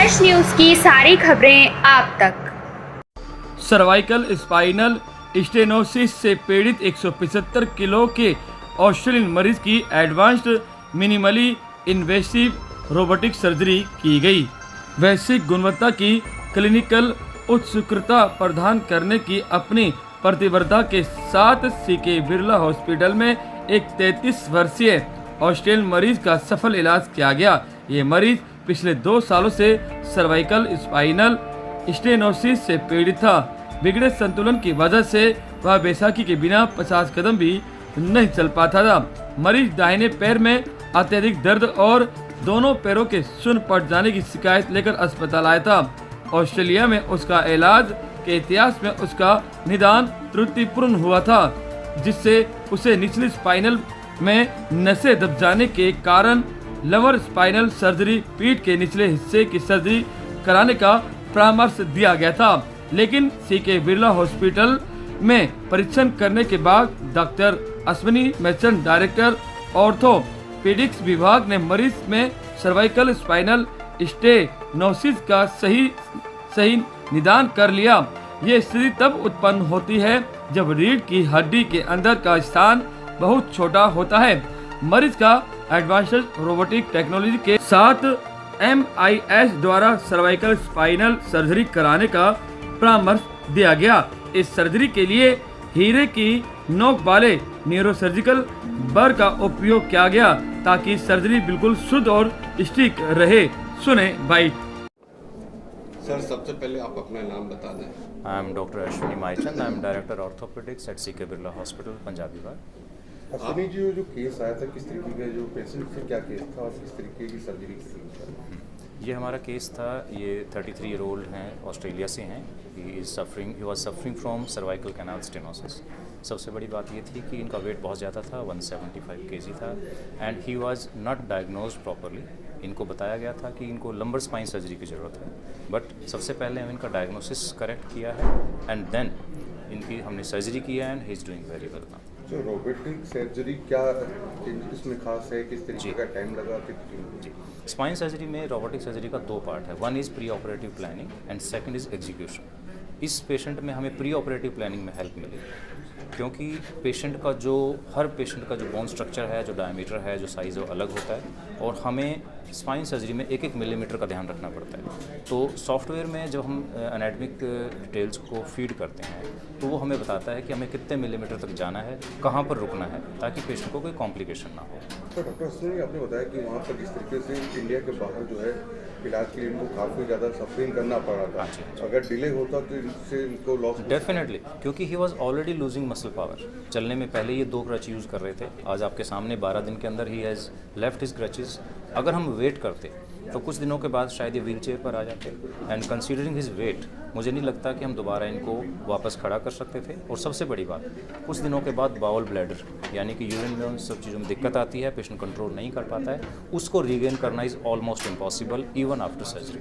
Fresh news की सारी खबरें आप तक। सर्वाइकल स्पाइनल स्टेनोसिस से पीड़ित 175 किलो के ऑस्ट्रेलियन मरीज की advanced minimally invasive robotic surgery की गई। वैश्विक गुणवत्ता की क्लिनिकल उत्कृष्टता प्रदान करने की अपनी प्रतिबद्धता के साथ सीके बिरला हॉस्पिटल में एक 33 वर्षीय ऑस्ट्रेलियन मरीज का सफल इलाज किया गया। ये मरीज पिछले 2 सालों से सर्वाइकल स्पाइनल स्टेनोसिस से पीड़ित था। बिगड़े संतुलन की वजह से वह बैसाखी के बिना 50 कदम भी नहीं चल पाता था। मरीज दाहिने पैर में अत्यधिक दर्द और दोनों पैरों के सुन्न पड़ जाने की शिकायत लेकर अस्पताल आया था। ऑस्ट्रेलिया में उसका इलाज के इतिहास में उसका निदान त्रुटिपूर्ण हुआ था, जिससे उसे निचली स्पाइनल में नसें दब जाने के कारण लवर स्पाइनल सर्जरी, पीठ के निचले हिस्से की सर्जरी कराने का परामर्श दिया गया था। लेकिन सीके बिरला हॉस्पिटल में परीक्षण करने के बाद डॉक्टर अश्विनी मैचन, डायरेक्टर ऑर्थोपेडिक्स विभाग ने मरीज में सर्वाइकल स्पाइनल स्टेनोसिस का सही निदान कर लिया। ये स्थिति तब उत्पन्न होती है जब रीढ़ की हड्डी के अंदर का स्थान बहुत छोटा होता है। मरीज का एडवांस्ड रोबोटिक टेक्नोलॉजी के साथ MIS द्वारा सर्वाइकल स्पाइनल सर्जरी कराने का परामर्श दिया गया। इस सर्जरी के लिए हीरे की नोक वाले न्यूरोसर्जिकल बर का उपयोग किया गया ताकि सर्जरी बिल्कुल शुद्ध और स्टिक रहे। सुने बाइट। सर, सबसे पहले आप अपना नाम बता दें। I am doctor Ashwini Maichand. I am director orthopaedics at CK Birla hospital, Punjabi Bagh. Ashwini ji, जो केस आया था, किस तरीके का जो पेशेंट से क्या केस था और किस तरीके की सर्जरी की थी? ये हमारा केस था। ये 33 ईयर ओल्ड हैं, ऑस्ट्रेलिया से हैं। He was suffering from cervical canal stenosis. सबसे बड़ी बात ये थी कि इनका वेट बहुत ज़्यादा था, 175 kg था, and he was not diagnosed properly. इनको बताया गया था कि इनको लंबर स्पाइन सर्जरी की ज़रूरत है, बट सबसे पहले हम इनका डायग्नोसिस करेक्ट किया है एंड देन इनकी हमने सर्जरी किया and he is doing very well now. जो रोबोटिक सर्जरी क्या इसमें खास है, किस तरीके का टाइम लगा? जी, स्पाइन सर्जरी में रोबोटिक सर्जरी का 2 पार्ट है। One is pre operative planning and second is execution. इस पेशेंट में हमें प्री ऑपरेटिव प्लानिंग में हेल्प मिली, क्योंकि हर पेशेंट का जो बोन स्ट्रक्चर है, जो डायमीटर है, जो साइज़ है, वो अलग होता है और हमें स्पाइन सर्जरी में 1-1 मिलीमीटर का ध्यान रखना पड़ता है। तो सॉफ्टवेयर में जब हम एनाटॉमिक डिटेल्स को फीड करते हैं तो वो हमें बताता है कि हमें कितने मिलीमीटर तक जाना है, कहाँ पर रुकना है, ताकि पेशेंट को कोई कॉम्प्लिकेशन ना हो। तो डॉक्टर अश्विनी, आपने बताया कि वहाँ पर जिस तरीके से इंडिया के बाहर जो है इलाज के लिए इनको काफ़ी ज़्यादा सफरिंग करना पड़ा था, अगर डिले होता तो इससे इनको लॉस डेफिनेटली, क्योंकि he was already losing muscle power. चलने में पहले ये 2 क्रच यूज़ कर रहे थे। आज आपके सामने 12 दिन के अंदर he has left his crutches. अगर हम वेट करते तो कुछ दिनों के बाद शायद ये व्हील चेयर पर आ जाते, एंड कंसीडरिंग हिज वेट मुझे नहीं लगता कि हम दोबारा इनको वापस खड़ा कर सकते थे। और सबसे बड़ी बात, कुछ दिनों के बाद बाउल ब्लैडर यानी कि यूरिन में उन सब चीज़ों में दिक्कत आती है, पेशेंट कंट्रोल नहीं कर पाता है, उसको रीगेन करना is almost impossible even after surgery.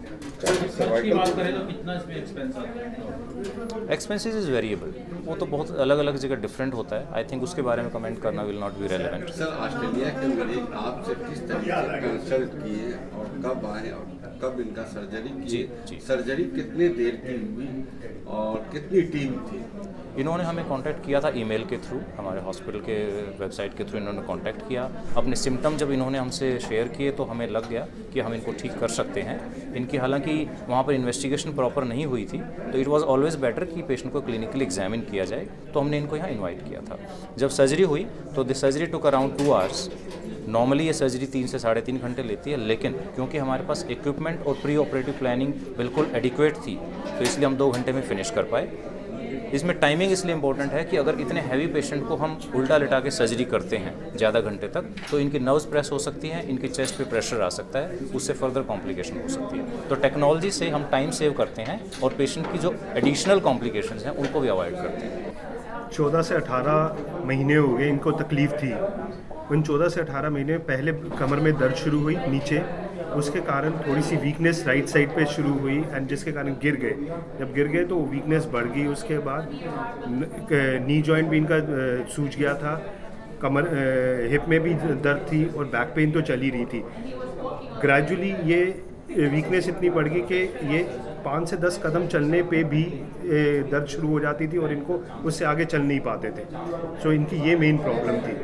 Expenses is variable, वो तो बहुत अलग अलग जगह डिफरेंट होता है। आई थिंक उसके बारे में कमेंट करना will not be relevant. Sir, Australia के मरीज आपसे किस तरीके से कंसल्ट किए और कब आए और कब इनका सर्जरी की? जी। सर्जरी कितनी देर की हुई और कितनी टीम थी? इन्होंने हमें कांटेक्ट किया था ईमेल के थ्रू, हमारे हॉस्पिटल के वेबसाइट के थ्रू इन्होंने कांटेक्ट किया। अपने सिम्टम जब इन्होंने हमसे शेयर किए तो हमें लग गया कि हम इनको ठीक कर सकते हैं। इनकी हालांकि वहाँ पर इन्वेस्टिगेशन प्रॉपर नहीं हुई थी, तो इट वाज ऑलवेज बेटर कि पेशेंट को क्लिनिकली एग्जामिन किया जाए, तो हमने इनको यहाँ इन्वाइट किया था। जब सर्जरी हुई तो this surgery took around 2 hours. Normally ये सर्जरी 3 से 3.5 घंटे लेती है, लेकिन क्योंकि हमारे पास इक्विपमेंट और प्री ऑपरेटिव प्लानिंग बिल्कुल एडिक्वेट थी, तो इसलिए हम 2 घंटे में फिनिश कर पाए। इसमें टाइमिंग इसलिए इम्पोर्टेंट है कि अगर इतने हैवी पेशेंट को हम उल्टा लिटा के सर्जरी करते हैं ज़्यादा घंटे तक, तो इनकी नर्व्स प्रेस हो सकती हैं, इनकी चेस्ट पे प्रेशर आ सकता है, उससे फर्दर कॉम्प्लिकेशन हो सकती है। तो टेक्नोलॉजी से हम टाइम सेव करते हैं और पेशेंट की जो एडिशनल कॉम्प्लिकेशंस हैं उनको भी अवॉइड करते हैं। 14 से 18 महीने हो गए इनको तकलीफ़ थी। उन 14 से 18 महीने पहले कमर में दर्द शुरू हुई नीचे, उसके कारण थोड़ी सी वीकनेस राइट साइड पे शुरू हुई एंड जिसके कारण गिर गए। जब गिर गए तो वीकनेस बढ़ गई। उसके बाद नी जॉइंट भी इनका सूज गया था, कमर हिप में भी दर्द थी और बैक पेन तो चल ही रही थी। ग्रेजुअली ये वीकनेस इतनी बढ़ गई कि ये 5 से 10 कदम चलने पे भी दर्द शुरू हो जाती थी और इनको उससे आगे चल नहीं पाते थे। सो इनकी ये मेन प्रॉब्लम थी।